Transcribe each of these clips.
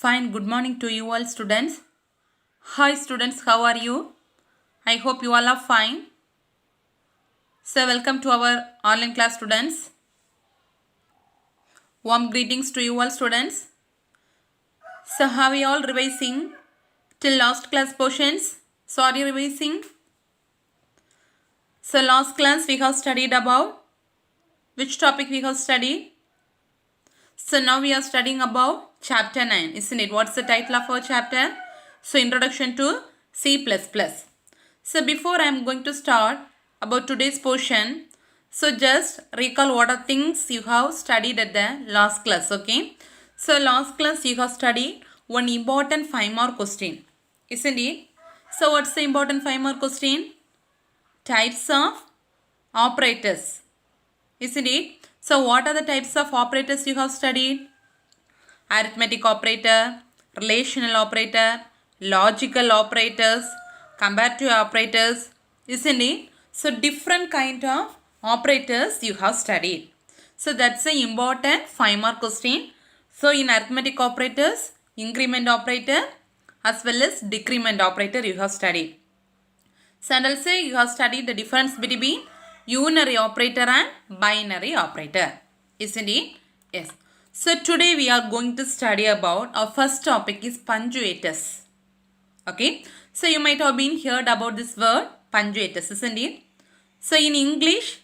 Fine, good morning to you all students. Hi students, how are you? I hope you all are fine. So welcome to our online class students. Warm greetings to you all students. So how are you all revising till last class portions? So are you revising? So last class we have studied about which topic we have studied? So now we are studying about chapter 9, isn't it? What's the title of our chapter? So introduction to C++. So before I am going to start about today's portion, so just recall what are things you have studied at the last class, okay? So last class you have studied one important 5-mark question, isn't it? So what's the important 5-mark question? Types of operators, isn't it? So what are the types of operators you have studied? Arithmetic operator, relational operator, logical operators, comparative operators, isn't it? So different kind of operators you have studied. So that's an important 5-mark question. So in arithmetic operators, increment operator as well as decrement operator you have studied. So and also you have studied the difference between unary operator and binary operator, isn't it? Yes. So today we are going to study about our first topic is punctuators. Okay. So you might have been heard about this word punctuators, isn't it? So in English,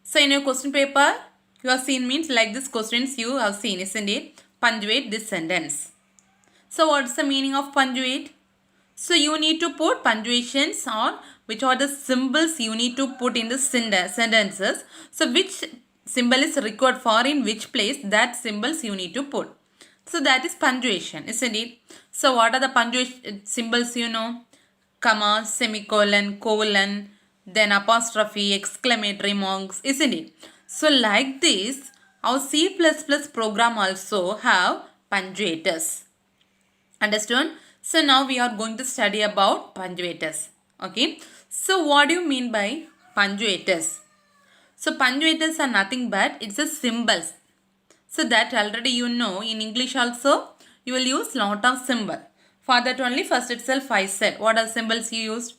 so in your question paper, you have seen means like this questions you have seen, isn't it? Punctuate this sentence. So what's the meaning of punctuate? So you need to put punctuations or which are the symbols you need to put in the sentences. So which symbol is required for in which place, that symbols you need to put. So that is punctuation, isn't it? So what are the punctuation symbols you know? Comma, semicolon, colon, then apostrophe, exclamatory marks, isn't it? So like this, our C++ program also have punctuators. Understood? So now we are going to study about punctuators. Okay. So what do you mean by punctuators? So punctuators are nothing but it's a symbols. So that already you know in English also you will use lot of symbol. For that only first itself I said what are symbols you used?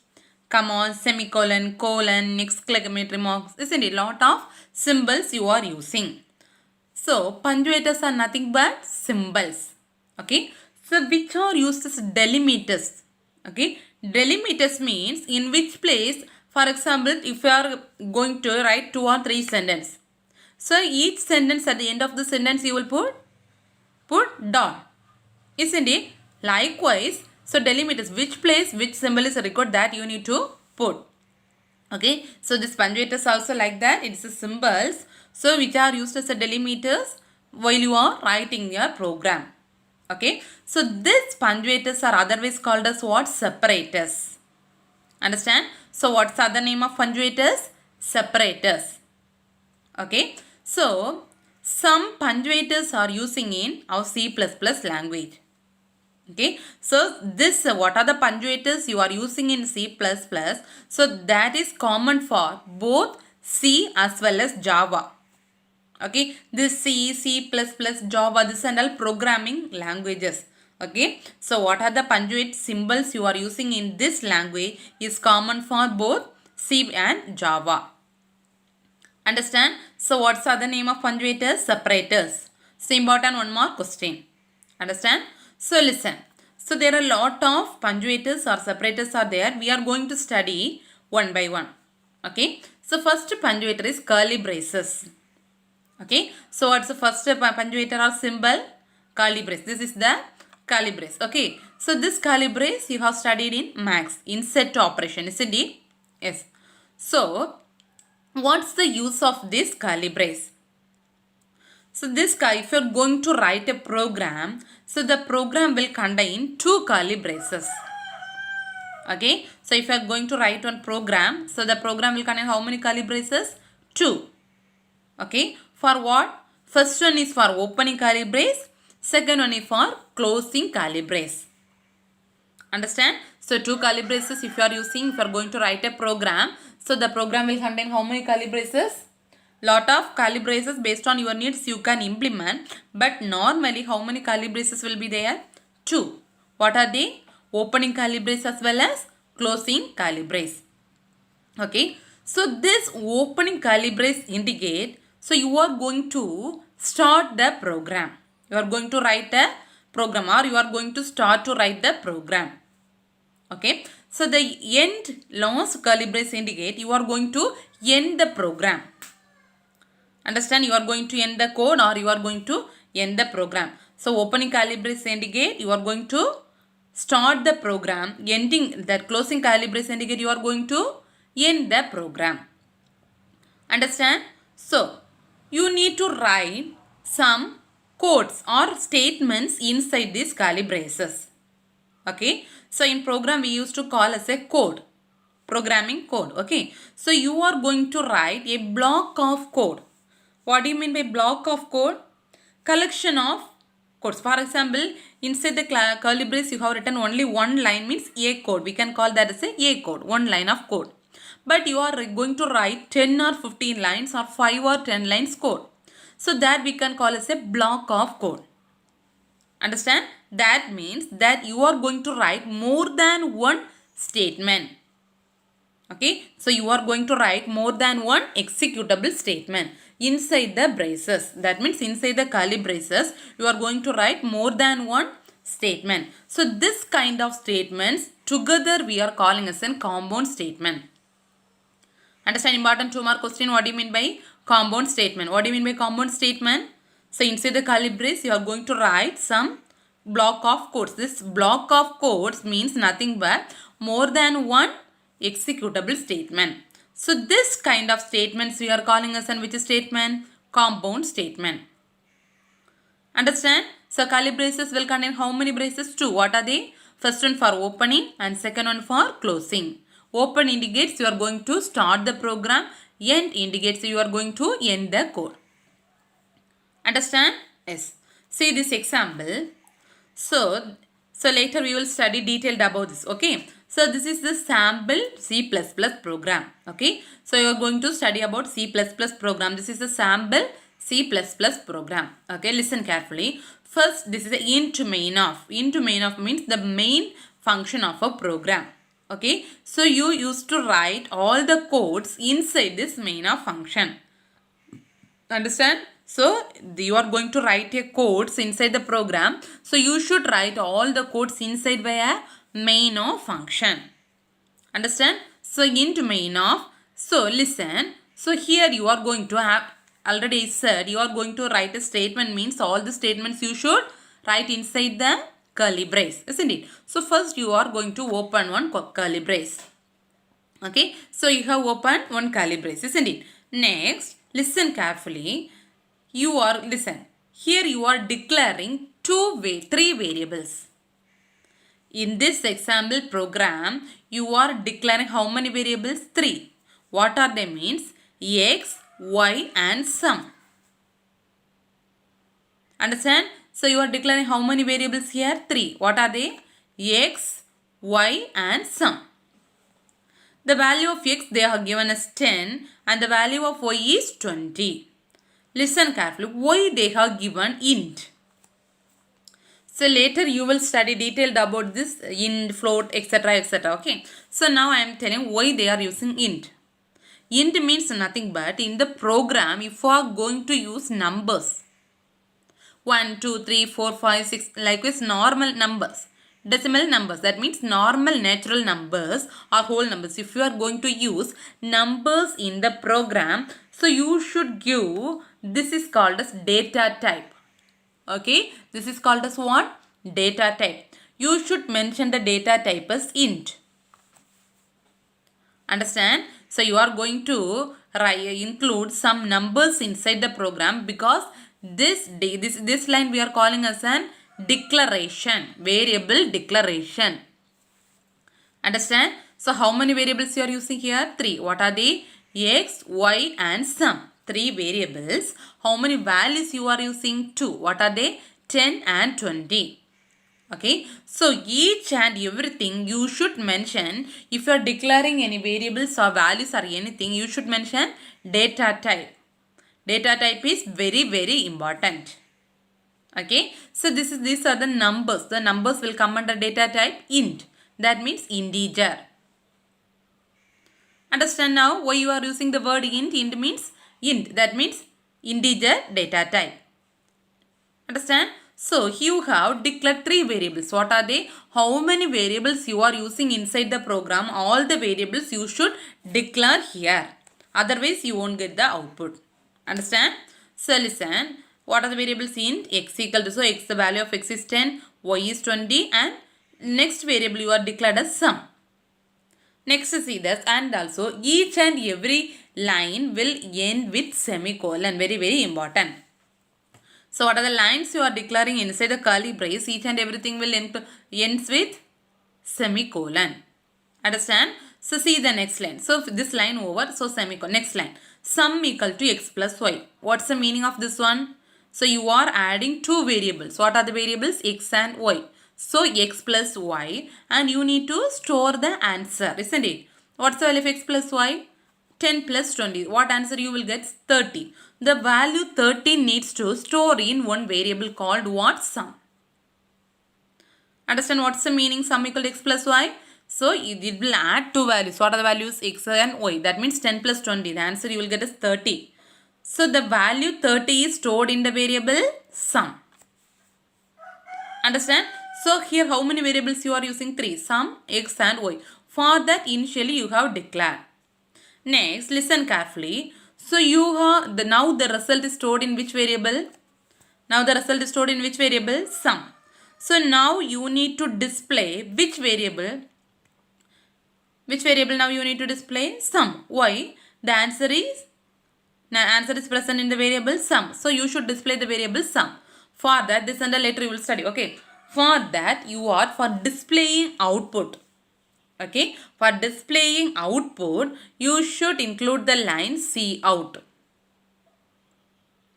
Comma, semicolon, colon, exclamatory marks. Isn't it? Lot of symbols you are using. So punctuators are nothing but symbols. Okay. So which are used as delimiters. Okay. Delimiters means in which place, for example, if you are going to write 2 or 3 sentences. So each sentence at the end of the sentence you will put dot. Isn't it? Likewise, so delimiters, which place, which symbol is required that you need to put. Okay. So this punctuators also like that. It's the symbols. So which are used as a delimiters while you are writing your program. Okay. So these punctuators are otherwise called as what? Separators. Understand? So what's the other name of punctuators? Separators. Okay. So some punctuators are using in our C++ language. Okay. So this what are the punctuators you are using in C++? So that is common for both C as well as Java. Okay, this C++, Java, this and all programming languages. Okay, so what are the punctuate symbols you are using in this language is common for both C and Java. Understand? So what's the other name of punctuators? Separators. So important one more question. Understand? So listen. So there are a lot of punctuators or separators are there. We are going to study one by one. Okay. So first punctuator is curly braces. Okay, so what's the first punctuator or symbol? Curly brace. This is the curly brace. Okay, so this curly brace you have studied in maths, inset operation, isn't it? Yes. So, what's the use of this curly brace? So this if you're going to write a program, so the program will contain 2 curly braces. Okay, so if you're going to write one program, so the program will contain how many curly braces? 2. Okay, for what? First one is for opening curly brace, second one is for closing curly brace. Understand? So 2 curly braces if you are using, if you are going to write a program, so the program will contain how many curly braces? Lot of curly braces based on your needs you can implement, but normally how many curly braces will be there? two. What are they? Opening curly brace as well as closing curly brace. Okay. So this opening curly brace indicate, so you are going to start the program. You are going to write a program, or you are going to start to write the program. Okay. So the end last curly brace indicate you are going to end the program. Understand? You are going to end the code, or you are going to end the program. So opening curly brace indicate you are going to start the program. Ending that closing curly brace indicate you are going to end the program. Understand? So you need to write some codes or statements inside these curly braces. Okay. So in program we used to call as a code. Programming code. Okay. So you are going to write a block of code. What do you mean by block of code? Collection of codes. For example, inside the curly brace you have written only one line, means a code. We can call that as a code. One line of code. But you are going to write 10 or 15 lines or 5 or 10 lines code. So that we can call as a block of code. Understand? That means that you are going to write more than one statement. Okay. So you are going to write more than one executable statement inside the braces. That means inside the curly braces you are going to write more than one statement. So this kind of statements together we are calling as a compound statement. Understand? Important 2 mark question. What do you mean by compound statement? What do you mean by compound statement? So inside the curly brace you are going to write some block of codes. This block of codes means nothing but more than one executable statement. So this kind of statements we are calling as an which statement? Compound statement. Understand? So curly braces will contain how many braces? 2. What are they? First one for opening and second one for closing. Open indicates you are going to start the program. End indicates you are going to end the code. Understand? Yes. See this example. So later we will study detailed about this. Okay. So this is the sample C++ program. Okay. So you are going to study about C++ program. This is the sample C++ program. Okay. Listen carefully. First, this is the int main of. Int main of means the main function of a program. Okay. So you used to write all the codes inside this main of function. Understand? So you are going to write a codes inside the program. So you should write all the codes inside via main of function. Understand? So int main of. So listen. So here you are going to have, already said, you are going to write a statement, means all the statements you should write inside the curly brace, isn't it? So first you are going to open one curly brace. Okay. So you have opened one curly brace, isn't it? Next, listen carefully. Listen. Here you are declaring three variables. In this example program, you are declaring how many variables? 3. What are they means? X, Y and sum. Understand? So you are declaring how many variables here? 3. What are they? X, Y and sum. The value of X they are given as 10 and the value of Y is 20. Listen carefully. Why they have given int? So later you will study detailed about this int, float, etc. etc. Okay. So now I am telling why they are using int. Int means nothing but in the program if you are going to use numbers. 1, 2, 3, 4, 5, 6 likewise normal numbers. Decimal numbers, that means normal natural numbers or whole numbers. If you are going to use numbers in the program, so you should give, this is called as data type. Okay, this is called as what? Data type. You should mention the data type as int. Understand? So you are going to include some numbers inside the program because this line we are calling as an declaration, variable declaration. Understand? So how many variables you are using here? 3. What are they? X, Y and sum. 3 variables. How many values you are using? 2. What are they? 10 and 20. Okay. So each and everything you should mention. If you are declaring any variables or values or anything, you should mention data type. Data type is very, very important. Okay, so these are the numbers. The numbers will come under data type int. That means integer. Understand now why you are using the word int? Int means int. That means integer data type. Understand? So you have declared 3 variables. What are they? How many variables you are using inside the program? All the variables you should declare here. Otherwise you won't get the output. Understand? So listen. What are the variables? Int x equal to, so x, the value of x is 10, y is 20, and next variable you are declared as sum. Next see this, and also each and every line will end with semicolon. Very important. So what are the lines you are declaring inside the curly brace? Each and everything will ends with semicolon. Understand? So see the next line. So this line over, so semicolon. Next line. Sum equal to x plus y. What's the meaning of this one? So you are adding 2 variables. What are the variables? X and y. So x plus y, and you need to store the answer, isn't it? What's the value of x plus y? 10 plus 20. What answer you will get? 30. The value 30 needs to store in one variable called what? Sum. Understand what's the meaning sum equal to x plus y? So it will add 2 values. What are the values? X and y. That means 10 plus 20. The answer you will get is 30. So the value 30 is stored in the variable sum. Understand? So here how many variables you are using? 3. Sum, x and y. For that initially you have declared. Next, listen carefully. So you have now the result is stored in which variable? Now the result is stored in which variable? Sum. So now you need to display which variable? Which variable now you need to display? Sum. Why? The answer is present in the variable sum. So you should display the variable sum. For that, this and the later you will study. Okay. For that you are for displaying output. Okay. For displaying output, you should include the line C out.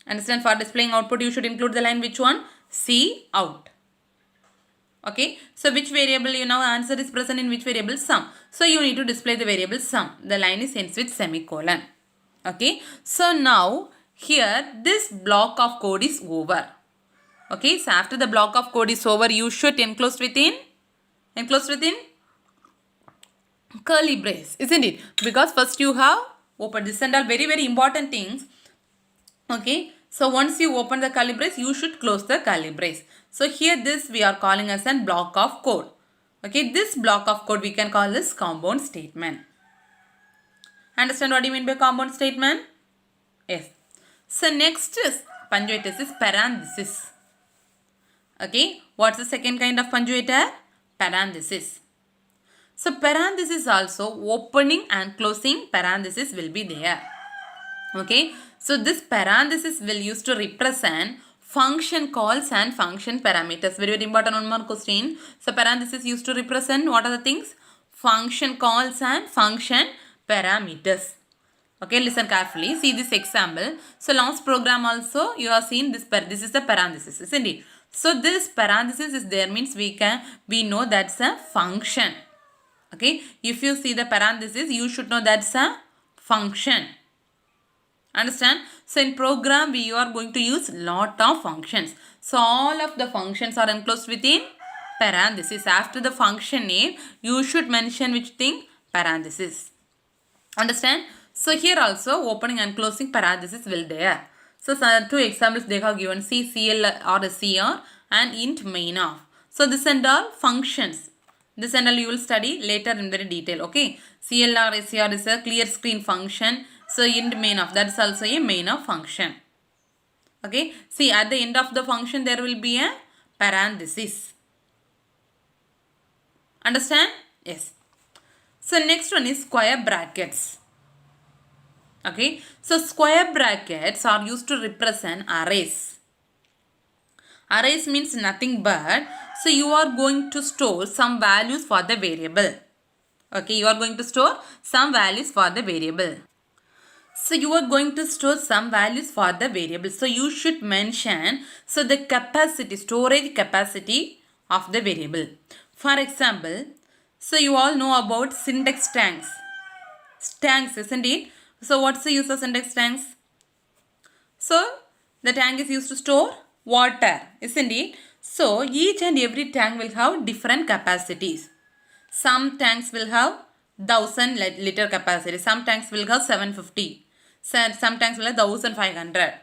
Understand? For displaying output, you should include the line which one? C out. Okay. So which variable you now answer is present in which variable? Sum. So you need to display the variable sum. The line is ends with semicolon. Okay. So now here this block of code is over. Okay. So after the block of code is over, you should enclose within curly brace, isn't it? Because first you have opened this and all very important things. Okay. So once you open the curly brace, you should close the curly brace. So here this we are calling as a block of code. Okay. This block of code we can call this compound statement. Understand what do you mean by compound statement? Yes. So next is punctuator is parenthesis. Okay. What's the second kind of punctuator? Parenthesis. So parenthesis also opening and closing parenthesis will be there. Okay. So this parenthesis will use to represent function calls and function parameters. Very important one more question. So parenthesis used to represent what are the things? Function calls and function parameters. Okay, listen carefully. See this example. So last program also you have seen this is the parenthesis, isn't it? So this parenthesis is there means we know that's a function. Okay, if you see the parenthesis, you should know that's a function. Understand? So in program we are going to use lot of functions. So all of the functions are enclosed within parenthesis. After the function name, you should mention which thing? Parenthesis. Understand? So here also opening and closing parenthesis will there. So 2 examples they have given CL or CR and int main of. So this and all functions. This and all you will study later in very detail. Okay. CL or SCR is a clear screen function. So int main of, that is also a main of function. Okay. See at the end of the function there will be a parenthesis. Understand? Yes. So next one is square brackets. Okay. So square brackets are used to represent arrays. Arrays means nothing but, so you are going to store some values for the variable. Okay. You are going to store some values for the variable. So you are going to store some values for the variable. So you should mention the capacity, storage capacity of the variable. For example, so you all know about syntax tanks. Tanks, isn't it? So what's the use of syntax tanks? So the tank is used to store water, isn't it? So each and every tank will have different capacities. Some tanks will have 1000 liter capacity. Some tanks will have 750. Some tanks will have 1500.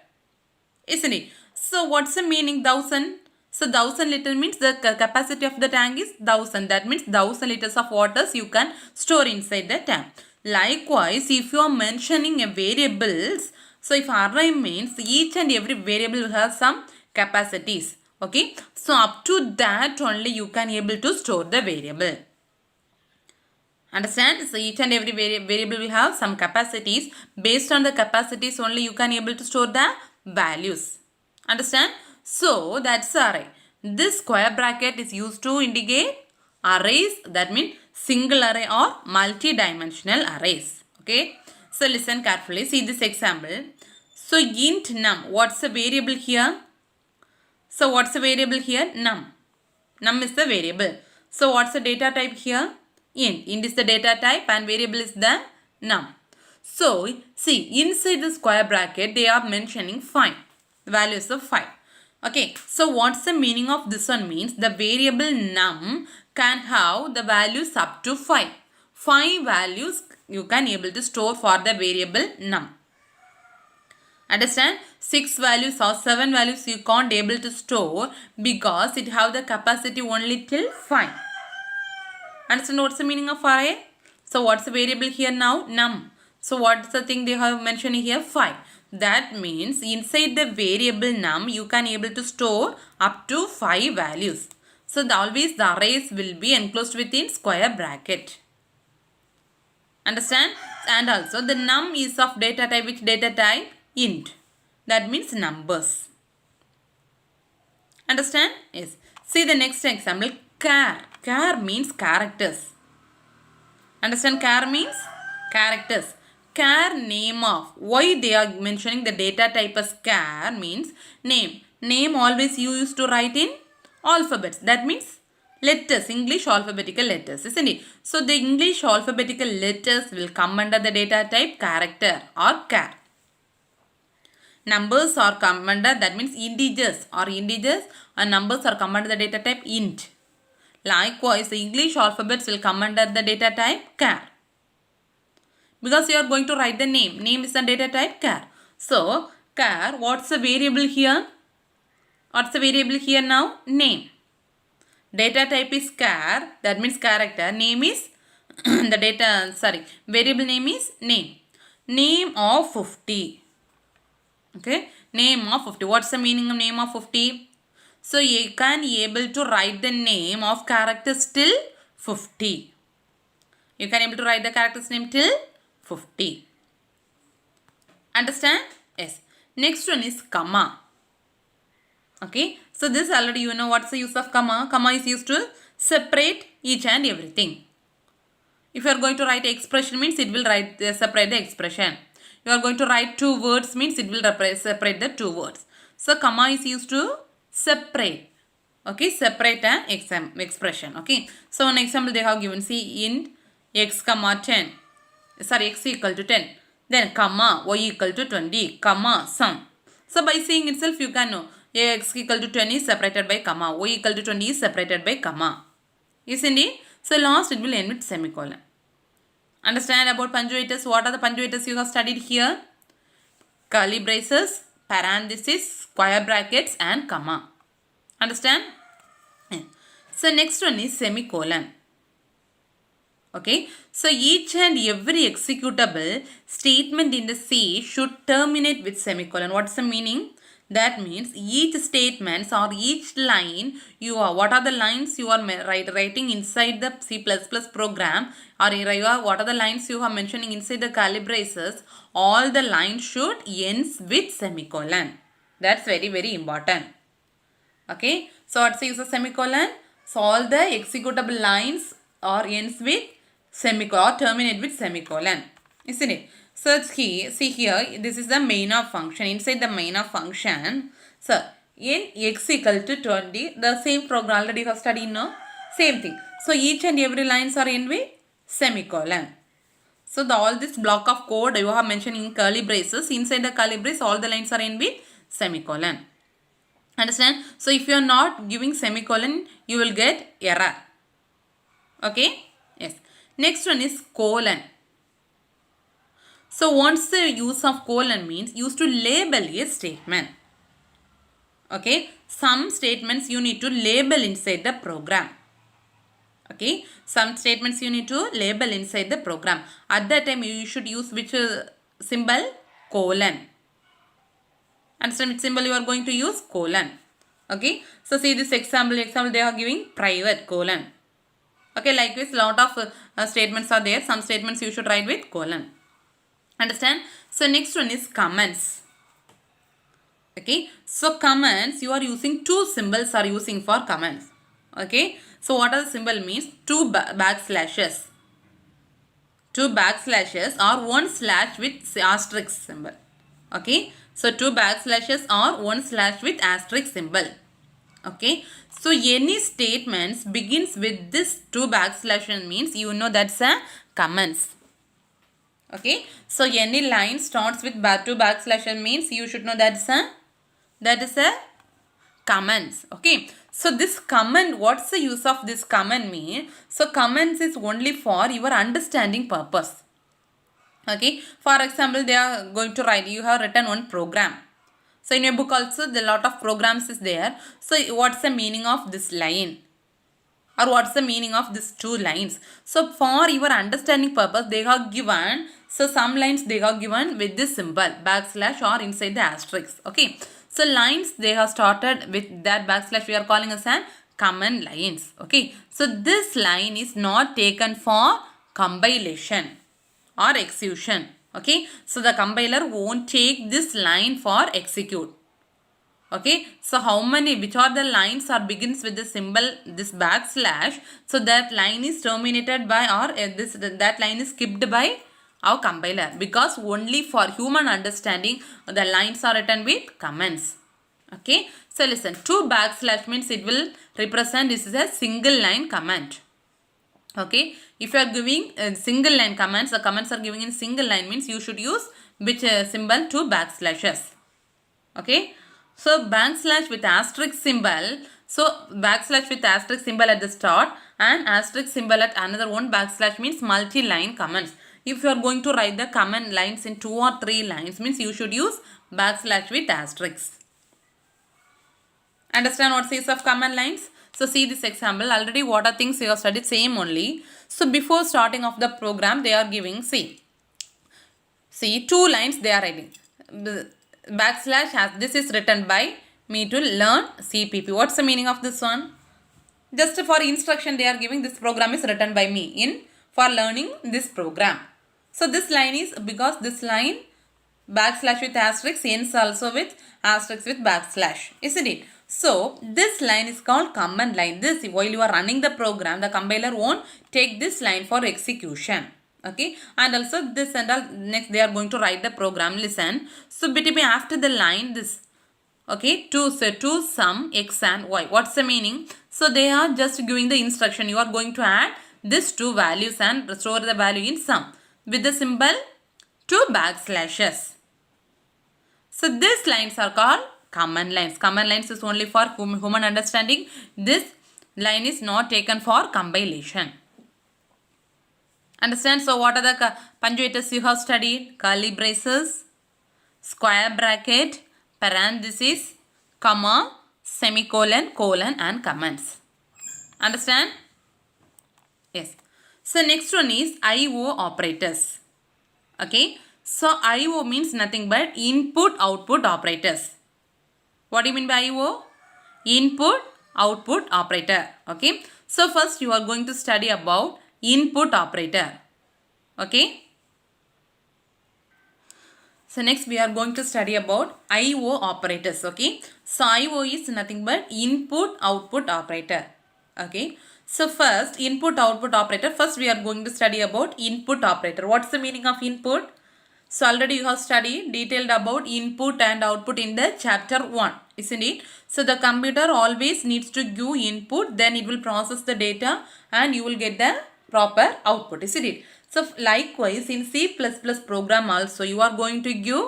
Isn't it? So what's the meaning 1000? So 1000 liter means the capacity of the tank is 1000. That means 1000 liters of waters you can store inside the tank. Likewise, if you are mentioning a variables, so if array means each and every variable will have some capacities. Okay. So up to that only you can able to store the variable. Understand? So each and every variable will have some capacities. Based on the capacities only you can able to store the values. Understand? So that's array. This square bracket is used to indicate arrays, that means single array or multi-dimensional arrays. Okay. So listen carefully. See this example. So int num. What's the variable here? So what's the variable here? Num. Num is the variable. So what's the data type here? Int. Int is the data type and variable is the num. So see, inside the square bracket they are mentioning 5. The value is of 5. Okay. So what's the meaning of this one? Means the variable num can have the values up to 5. 5 values you can able to store for the variable num. Understand? 6 values or 7 values you can't able to store because it have the capacity only till 5. Understand what's the meaning of array? So what's the variable here now? Num. So what's the thing they have mentioned here? 5. That means inside the variable num you can able to store up to 5 values. So always the arrays will be enclosed within square bracket. Understand? And also the num is of data type. Which data type? Int. That means numbers. Understand? Yes. See the next example. Char. Char means characters. Understand? Char means characters. Char name of. Why they are mentioning the data type as char means name. Name always you used to write in alphabets. That means letters. English alphabetical letters. Isn't it? So the English alphabetical letters will come under the data type character or char. Numbers are come under, that means integers and numbers are come under the data type int. Likewise, the English alphabets will come under the data type char. Because you are going to write the name. Name is the data type char. So, char, what's the variable here? What's the variable here now? Name. Data type is char, that means character. Name is variable name is name. Name of 50. Okay, name of 50. What's the meaning of name of 50? So you can able to write the name of characters till 50. You can able to write the character's name till 50. Understand? Yes. Next one is comma. Okay. So this already you know what's the use of comma. Comma is used to separate each and everything. If you are going to write expression means it will separate the expression. You are going to write 2 words means it will separate the 2 words. So comma is used to separate. Okay, separate an expression. Okay. So an example they have given, see int x comma 10. Sorry, x equal to 10. Then comma y equal to 20. Comma sum. So by seeing itself you can know x equal to 10 is separated by comma. Y equal to 20 is separated by comma. Isn't it? So last it will end with semicolon. Understand about punctuators? What are the punctuators you have studied here? Curly braces, parenthesis, square brackets and comma. Understand? Yeah. So next one is semicolon. Okay. So each and every executable statement in the C should terminate with semicolon. What's the meaning? That means each statements or each line what are the lines you are writing inside the C++ program, or what are the lines you are mentioning inside the curly braces, all the lines should ends with semicolon. That's very, very important. Okay. So what's the use of semicolon? So all the executable lines or ends with semicolon or terminate with semicolon. Isn't it? So see here, this is the main of function. Inside the main of function, so in x equal to 20, the same program already you have studied, no? Same thing. So each and every lines are in with semicolon. So all this block of code you have mentioned in curly braces. Inside the curly brace, all the lines are in with semicolon. Understand? So if you are not giving semicolon, you will get error. Okay? Yes. Next one is colon. So what's the use of colon means? Used to label a statement. Okay? Some statements you need to label inside the program. Okay? Some statements you need to label inside the program. At that time you should use which symbol? Colon. Understand which symbol you are going to use? Colon. Okay? So see this example they are giving private colon. Okay, likewise lot of statements are there. Some statements you should write with colon. Understand? So next one is comments. Okay, so comments you are using two symbols are using for comments. Okay, so what are the symbol means? Two backslashes. Two backslashes or one slash with asterisk symbol. Okay, so two backslashes or one slash with asterisk symbol. Okay, so any statements begins with this two backslashes means you know that's a comments. Okay, so any line starts with two backslashes means you should know that is a comments. Okay, so this comment, what's the use of this comment mean? So comments is only for your understanding purpose. Okay, for example they are going to write, you have written one program. So in your book also the lot of programs is there. So what's the meaning of this line? Or what's the meaning of these two lines? So for your understanding purpose they have given, so some lines they have given with this symbol backslash or inside the asterisk. Okay, so lines they have started with that backslash we are calling as an common lines. Okay, so this line is not taken for compilation or execution. Okay, so the compiler won't take this line for execute. Okay, so how many, which are the lines are begins with the symbol this backslash, so that line is terminated by or that line is skipped by our compiler, because only for human understanding the lines are written with comments. Okay, so listen, two backslash means it will represent this is a single line comment. Okay, if you are giving single line comments, the comments are giving in single line means you should use which symbol? Two backslashes. Okay, so backslash with asterisk symbol, so backslash with asterisk symbol at the start and asterisk symbol at another one backslash means multi-line comments. If you are going to write the comment lines in 2 or 3 lines means you should use backslash with asterisk. Understand what says of command lines? So see this example, already what are things you have studied same only. So before starting of the program they are giving, see 2 lines they are writing. Backslash has, this is written by me to learn CPP. What's the meaning of this one? Just for instruction they are giving, this program is written by me in for learning this program. So this line is, because this line backslash with asterisk ends also with asterisk with backslash, isn't it? So this line is called command line. This, while you are running the program, the compiler won't take this line for execution. Okay, and also this and all, next they are going to write the program. Listen, so between after the line this, okay, to sum x and y. What's the meaning? So they are just giving the instruction, you are going to add these two values and store the value in sum with the symbol 2 backslashes. So these lines are called command lines. Command lines is only for human understanding. This line is not taken for compilation. Understand? So what are the punctuators you have studied? Curly braces, square bracket, parenthesis, comma, semicolon, colon and comments. Understand? Yes. So next one is IO operators. Okay. So IO means nothing but input output operators. What do you mean by IO? Input output operator. Okay. So first you are going to study about input operator. Okay. So next we are going to study about IO operators. Okay. So IO is nothing but input output operator. Okay. So first input output operator. First we are going to study about input operator. What's the meaning of input? So already you have studied detailed about input and output in the chapter 1, isn't it? So the computer always needs to give input, then it will process the data and you will get the proper output, isn't it? So likewise in C++ program also you are going to give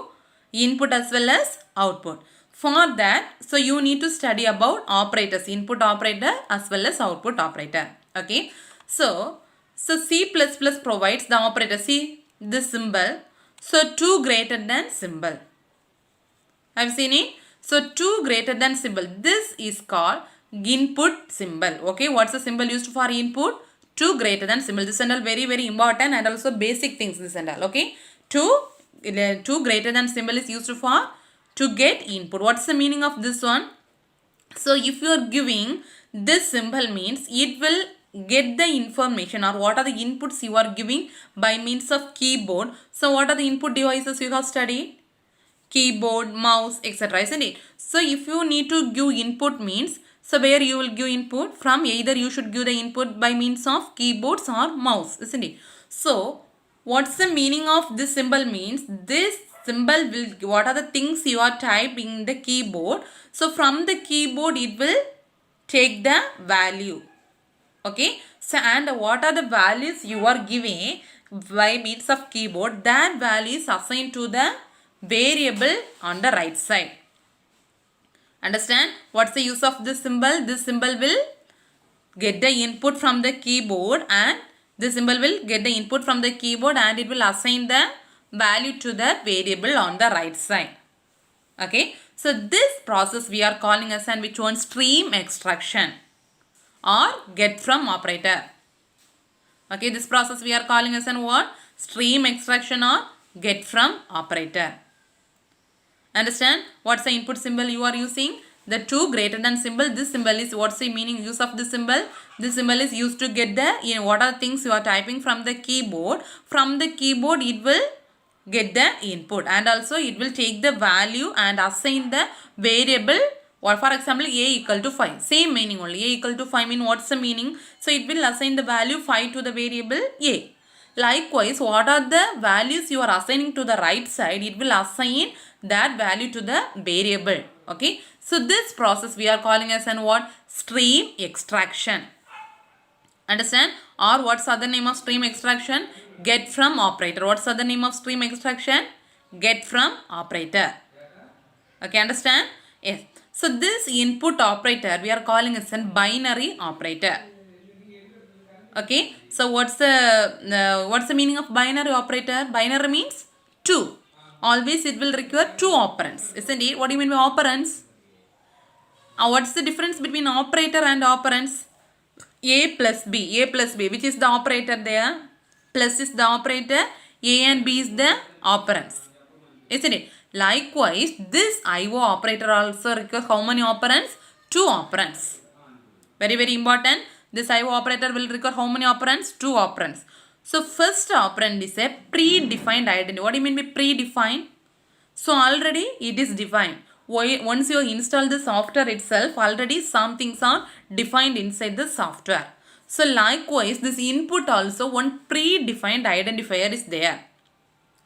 input as well as output. For that, so you need to study about operators, input operator as well as output operator. Okay. So C++ provides the operator. See this symbol. So 2 greater than symbol. Have you seen it? So 2 greater than symbol. This is called input symbol. Okay. What's the symbol used for input? 2 greater than symbol. This and all very important and also basic things this and all. Okay. 2 greater than symbol is used for to get input. What's the meaning of this one? So if you are giving this symbol means it will get the information or what are the inputs you are giving by means of keyboard. So what are the input devices you have studied? Keyboard, mouse, etc. Isn't it? So if you need to give input means, so where you will give input from, either you should give the input by means of keyboards or mouse, isn't it? So what's the meaning of this symbol means, this symbol will, what are the things you are typing in the keyboard. So from the keyboard it will take the value. Okay. So and what are the values you are giving by means of keyboard, that value is assigned to the variable on the right side. Understand? What's the use of this symbol? This symbol will get the input from the keyboard and this symbol will get the input from the keyboard and it will assign the value to the variable on the right side. Okay. So this process we are calling as and which one? Stream extraction or get from operator. Okay. This process we are calling as and what? Stream extraction or get from operator. Understand? What's the input symbol you are using? The 2 greater than symbol. This symbol is, what's the meaning use of this symbol? This symbol is used to get the, what are things you are typing from the keyboard. From the keyboard it will get the input and also it will take the value and assign the variable, or for example a equal to 5. Same meaning only. A equal to 5 mean what's the meaning? So it will assign the value 5 to the variable a. Likewise, what are the values you are assigning to the right side? It will assign that value to the variable. Okay. So this process we are calling as an what? Stream extraction. Understand? Or what's the other name of stream extraction? Get from operator. What's the other name of stream extraction? Get from operator. Okay. Understand? Yes. So this input operator we are calling as a binary operator. Okay. So what's the meaning of binary operator? Binary means 2. Always it will require 2 operands. Isn't it? What do you mean by operands? What's the difference between operator and operands? A plus B. A plus B. Which is the operator there? Plus is the operator. A and B is the operands. Isn't it? Likewise, this IO operator also requires how many operands? 2 operands. Very important. This IO operator will require how many operands? 2 operands. So first operand is a predefined identity. What do you mean by predefined? So already it is defined. Once you install the software itself, already some things are defined inside the software. So likewise, this input also one predefined identifier is there.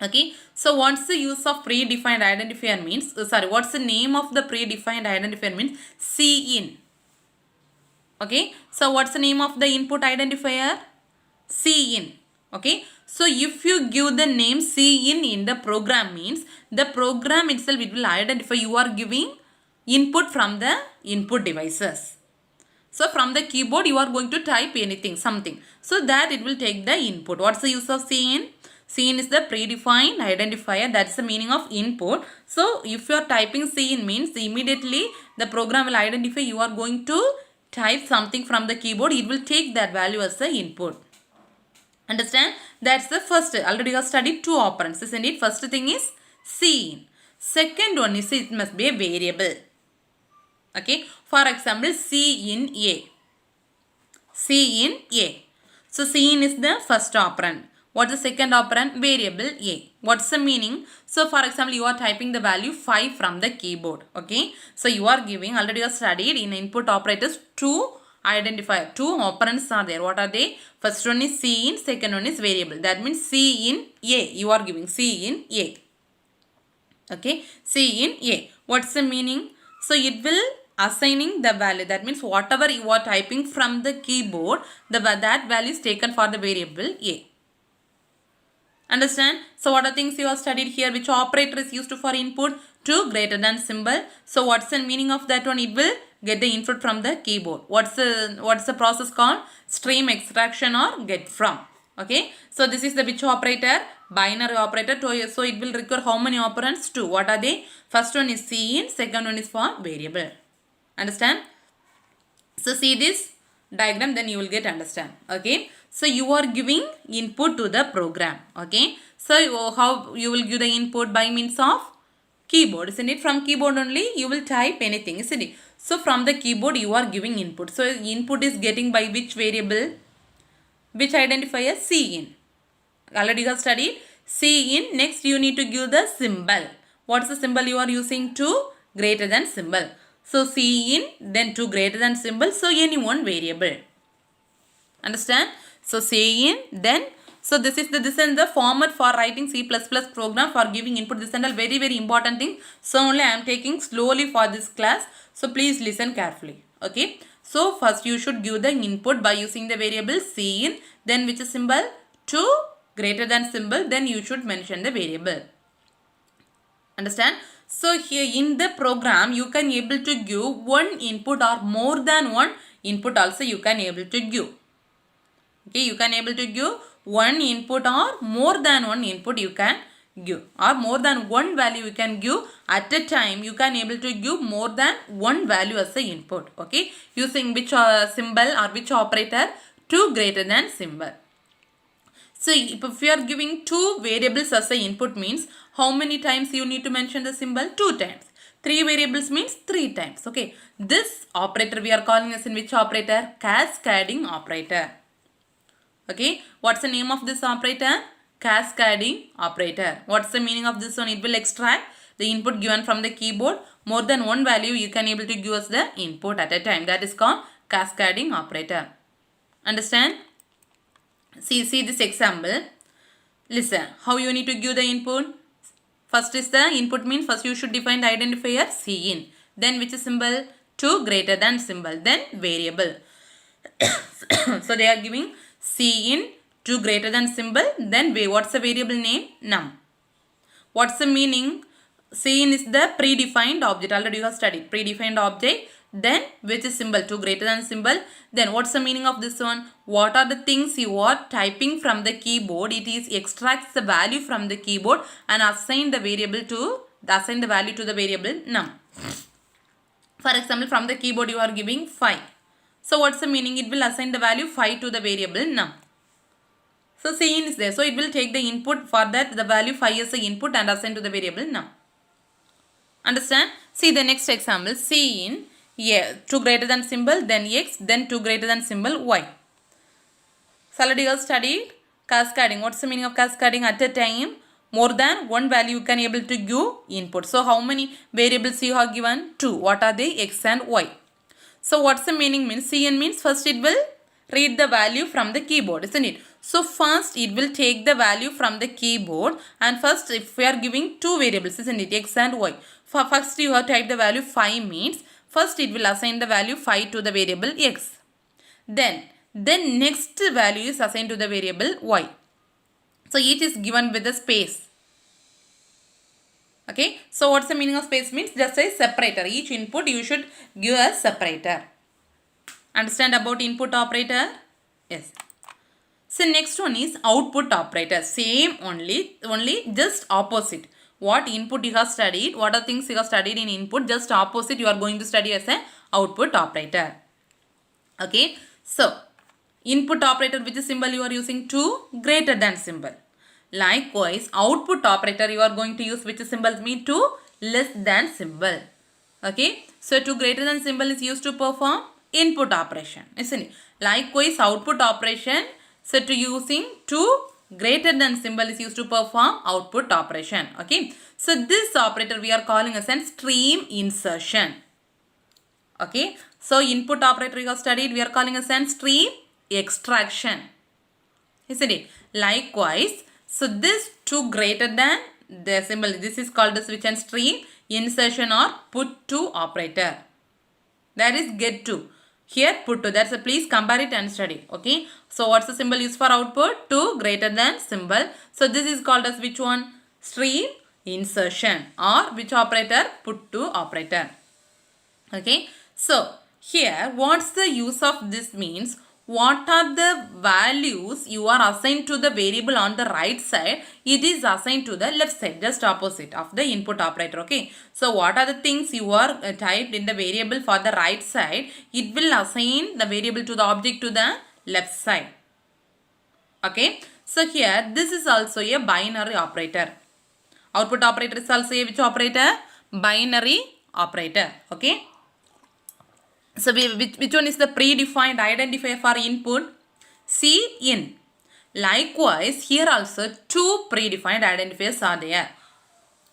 Okay. So what's the use of predefined identifier means? What's the name of the predefined identifier means? Cin. Okay. So what's the name of the input identifier? Cin. Okay. So if you give the name Cin in the program means the program itself it will identify you are giving input from the input devices. So from the keyboard you are going to type anything, something. So that it will take the input. What's the use of Cin? Cin is the predefined identifier. That's the meaning of input. So if you are typing Cin means immediately the program will identify you are going to type something from the keyboard. It will take that value as the input. Understand? That's the first. Already you have studied 2 operands, isn't it? First thing is Cin. Second one is it must be a variable. Okay. For example, Cin A. Cin A. So Cin is the first operand. What's the second operand? Variable A. What's the meaning? So for example, you are typing the value 5 from the keyboard. Okay. So you are giving, already you have studied in input operators 2 identifier. 2 operands are there. What are they? First one is Cin, second one is variable. That means Cin A. You are giving Cin A. Okay. Cin A. What's the meaning? So it will assigning the value. That means whatever you are typing from the keyboard, that value is taken for the variable A. Understand? So what are things you have studied here? Which operator is used for input? to greater than symbol. So what's the meaning of that one? It will get the input from the keyboard. What's the process called? Stream extraction or get from. Okay, so this is the which operator? Binary operator. So it will require how many operands? 2. What are they? First one is cin, second one is for variable. Understand? So see this diagram, then you will get understand. Okay, so you are giving input to the program. Okay, so how you will give the input? By means of keyboard, isn't it? From keyboard only you will type anything, isn't it? So from the keyboard you are giving input. So input is getting by which variable? Which identifier? Cin. Already you have studied Cin. Next you need to give the symbol. What's the symbol you are using? To greater than symbol. So Cin, then to greater than symbol. So any one variable. Understand? So Cin, then so this is the format for writing C++ program for giving input. This is a very very important thing. So only I am taking slowly for this class. So please listen carefully. Okay. So first you should give the input by using the variable cin. Then which is symbol? To greater than symbol. Then you should mention the variable. Understand? So here in the program you can able to give one input or more than one input also you can able to give. Okay, you can able to give one input or more than one input you can give, or more than one value you can give at a time. You can able to give more than one value as a input. Okay, using which symbol or which operator? To greater than symbol. So if you are giving 2 variables as a input means how many times you need to mention the symbol? 2 times. 3 variables means 3 times. Okay, this operator we are calling as in which operator? Cascading operator. Okay, what's the name of this operator? Cascading operator. What's the meaning of this one? It will extract the input given from the keyboard. More than one value you can able to give us the input at a time. That is called cascading operator. Understand? See this example. Listen, how you need to give the input? First is the input means first you should define the identifier cin. Then which is symbol? To greater than symbol. Then variable. So they are giving cin to greater than symbol. Then what's the variable name? Num. What's the meaning? Cin is the predefined object. Already you have studied predefined object. Then which is symbol? To greater than symbol. Then what's the meaning of this one? What are the things you are typing from the keyboard? It is extracts the value from the keyboard and assign the value to the variable num. For example, from the keyboard you are giving 5. So what's the meaning? It will assign the value 5 to the variable num. So cin is there. So it will take the input for that, the value 5 is the input and assign to the variable num. Understand? See the next example. Cin, to greater than symbol, then x, then to greater than symbol y. So already you have studied cascading. What's the meaning of cascading? At a time, more than one value you can able to give input. So how many variables you have given? 2. What are they? X and y. So what's the meaning? Means cin means first it will read the value from the keyboard, isn't it? So first it will take the value from the keyboard, and first if we are giving 2 variables, isn't it? X and y. First you have typed the value 5 means first it will assign the value 5 to the variable x. Then next value is assigned to the variable y. So each is given with a space. Okay, so what's the meaning of space? Means just a separator. Each input you should give a separator. Understand about input operator? Yes. So next one is output operator. Same only just opposite. What input you have studied, what are things you have studied in input, just opposite you are going to study as a output operator. Okay, so input operator, which is symbol you are using? To greater than symbol. Likewise, output operator you are going to use which symbol? Mean to less than symbol. Okay, so to greater than symbol is used to perform input operation, isn't it? Likewise, output operation, so to using to greater than symbol is used to perform output operation. Okay, so this operator we are calling as a stream insertion. Okay, so input operator you have studied, we are calling as a stream extraction, isn't it? Likewise, so this to greater than the symbol, this is called as which and stream insertion or put to operator. That is get to. Here put to. That's a please compare it and study. Okay. So what's the symbol used for output? To greater than symbol. So this is called as which one? Stream Insertion. Or which operator? Put to operator. Okay. So here what's the use of this means? What are the values you are assigned to the variable on the right side? It is assigned to the left side, just opposite of the input operator. Okay. So what are the things you are typed in the variable for the right side? It will assign the variable to the object to the left side. Okay. So here this is also a binary operator. Output operator is also a which operator? Binary operator. Okay. So which one is the predefined identifier for input? Cin. Likewise, here also two predefined identifiers are there.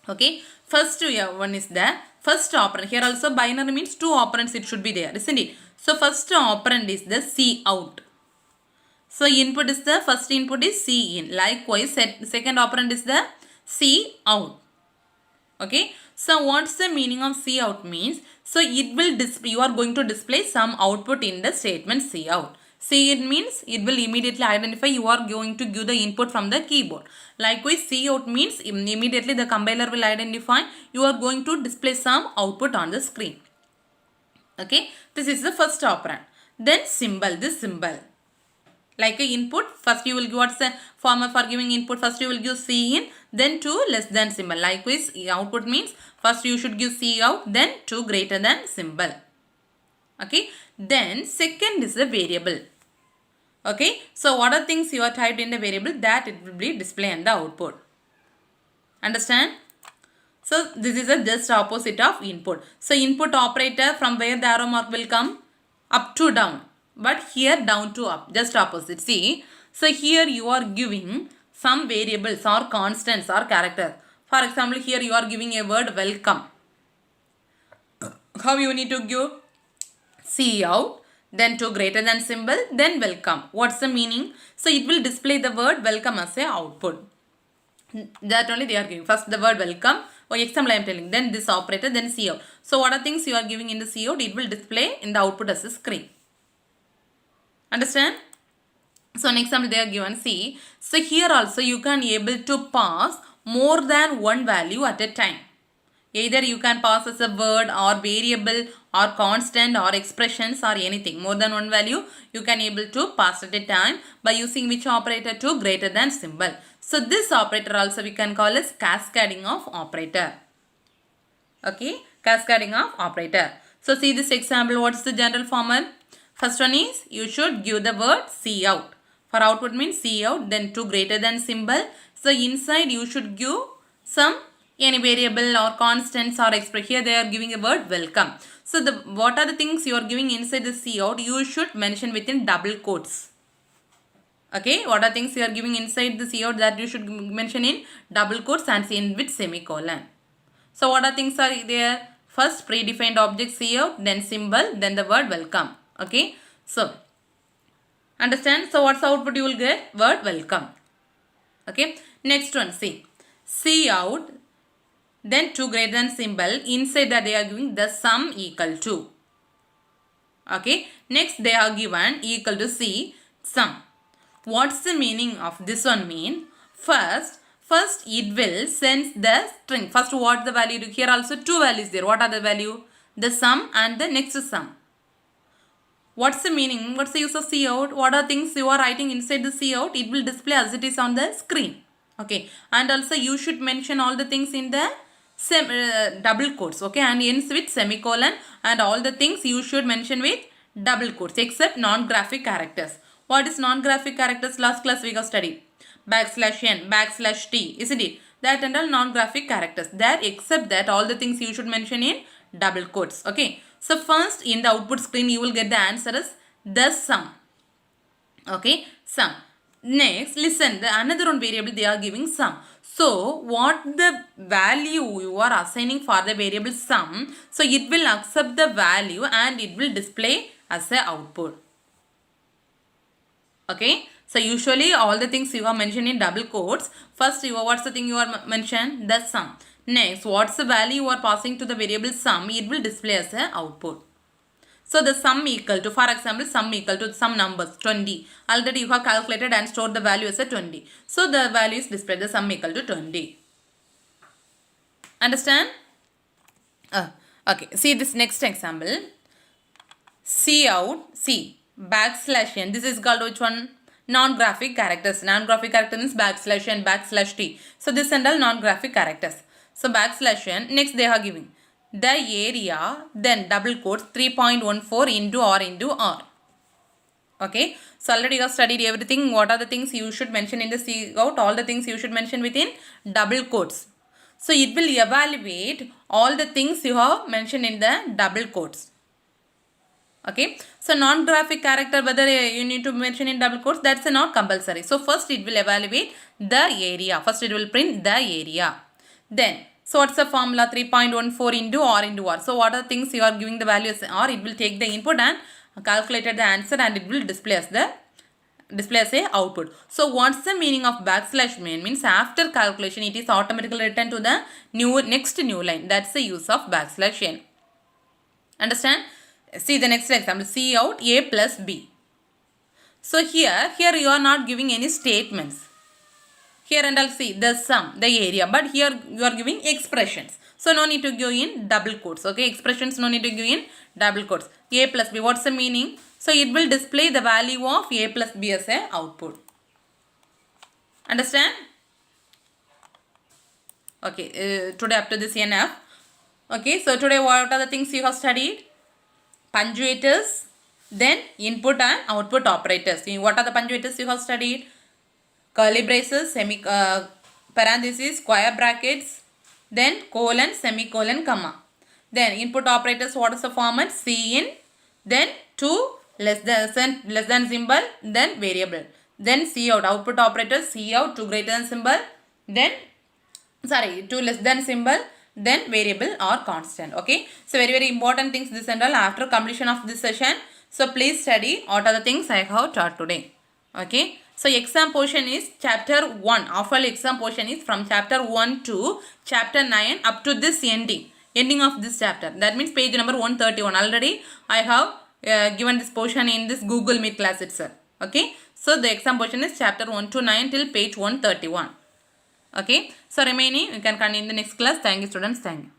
Okay. First one is the first operand. Here also binary means two operands it should be there, isn't it? So first operand is the Cout. So input is the first input is Cin. Likewise, second operand is the Cout. Okay. So what's the meaning of Cout means? So it will you are going to display some output in the statement Cout. Cin means it will immediately identify you are going to give the input from the keyboard. Likewise, Cout means immediately the compiler will identify you are going to display some output on the screen. Okay. This is the first operand. Then symbol, this symbol. Like a input, first you will give what's the formula for giving input, first you will give Cin, then 2 less than symbol. Likewise, output means first you should give Cout, then 2 greater than symbol. Okay. Then second is the variable. Okay. So what are things you are typed in the variable that it will be displayed in the output. Understand? So this is a just opposite of input. So input operator from where the arrow mark will come? Up to down. But here down to up, just opposite. See, so here you are giving some variables or constants or characters. For example, here you are giving a word welcome. How you need to give? Cout, then 2 greater than symbol, then welcome. What's the meaning? So it will display the word welcome as a output. That only they are giving. First the word welcome. For example, I am telling. Then this operator, then Cout. So what are things you are giving in the Cout? It will display in the output as a screen. Understand? So an example they are given. See. So here also you can able to pass more than one value at a time. Either you can pass as a word or variable or constant or expressions or anything. More than one value you can able to pass at a time by using which operator? To greater than symbol. So this operator also we can call as cascading of operator. Okay. Cascading of operator. So see this example. What is the general format? First one is you should give the word Cout. For output means Cout, then 2 greater than symbol. So inside you should give some any variable or constants or expression. Here they are giving a word welcome. So what are the things you are giving inside the Cout? You should mention within double quotes. Okay, what are things you are giving inside the Cout that you should mention in double quotes and in with semicolon. So what are things are there? First predefined object Cout, then symbol, then the word welcome. Okay, so understand? So what's the output you will get? Word welcome. Okay, next one, see. Cout, then 2 greater than symbol. Inside that they are giving the sum equal to. Okay, next they are given equal to C, sum. What's the meaning of this one mean? First it will send the string. First what the value? Here also two values there. What are the value? The sum and the next sum. What's the meaning? What's the use of Cout? What are things you are writing inside the Cout? It will display as it is on the screen. Okay. And also you should mention all the things in the double quotes. Okay. And ends with semicolon. And all the things you should mention with double quotes except non-graphic characters. What is non-graphic characters? Last class we have studied. \n, \t. Isn't it? That and all non-graphic characters. That except that all the things you should mention in double quotes. Okay. So first in the output screen you will get the answer as the sum. Okay, sum. Next, listen, the another one variable they are giving sum. So what the value you are assigning for the variable sum, so it will accept the value and it will display as a output. Okay, so usually all the things you are mentioned in double quotes. First, what's the thing you are mentioned? The sum. Next, what's the value you are passing to the variable sum? It will display as an output. So the sum equal to, for example, sum equal to some numbers 20. Already you have calculated and stored the value as a 20. So the value is displayed, the sum equal to 20. Understand? Okay, see this next example. C out, C, backslash n. This is called which one? Non-graphic characters. Non-graphic character means backslash n, backslash t. So this and all non-graphic characters. So backslash n. Next they are giving the area, then double quotes 3.14 into R. Okay. So already you have studied everything. What are the things you should mention in the C out? All the things you should mention within double quotes. So it will evaluate all the things you have mentioned in the double quotes. Okay. So non-graphic character, whether you need to mention in double quotes, that's not compulsory. So first it will evaluate the area. First it will print the area. Then, so what's the formula? 3.14 into R. So what are the things you are giving the value as R? It will take the input and calculated the answer, and it will display as a output. So what's the meaning of backslash n? Means after calculation it is automatically written to the next new line. That's the use of backslash n. Understand? See the next example. C out A plus B. So here you are not giving any statements. Here and I'll see the sum, the area, but here you are giving expressions. So no need to give in double quotes. Okay, expressions no need to give in double quotes. A plus B, what's the meaning? So it will display the value of A plus B as a output. Understand? Okay, today up to this enough. Okay, so today what are the things you have studied? Punctuators, then input and output operators. What are the punctuators you have studied? Curly braces, parentheses, square brackets, then colon, semicolon, comma. Then input operators, what is the format? Cin, then to less than symbol, then variable. Then Cout, output operator, Cout to greater than symbol, then to less than symbol, then variable or constant. Okay, so very important things this and all after completion of this session. So please study what are the things I have taught today. Okay, so exam portion is chapter 1. Official exam portion is from chapter 1 to chapter 9 up to this ending of this chapter. That means page number 131. Already I have given this portion in this Google Meet class itself. Okay, so the exam portion is chapter 1 to 9 till page 131. Okay, so remaining you can continue in the next class. Thank you students. Thank you.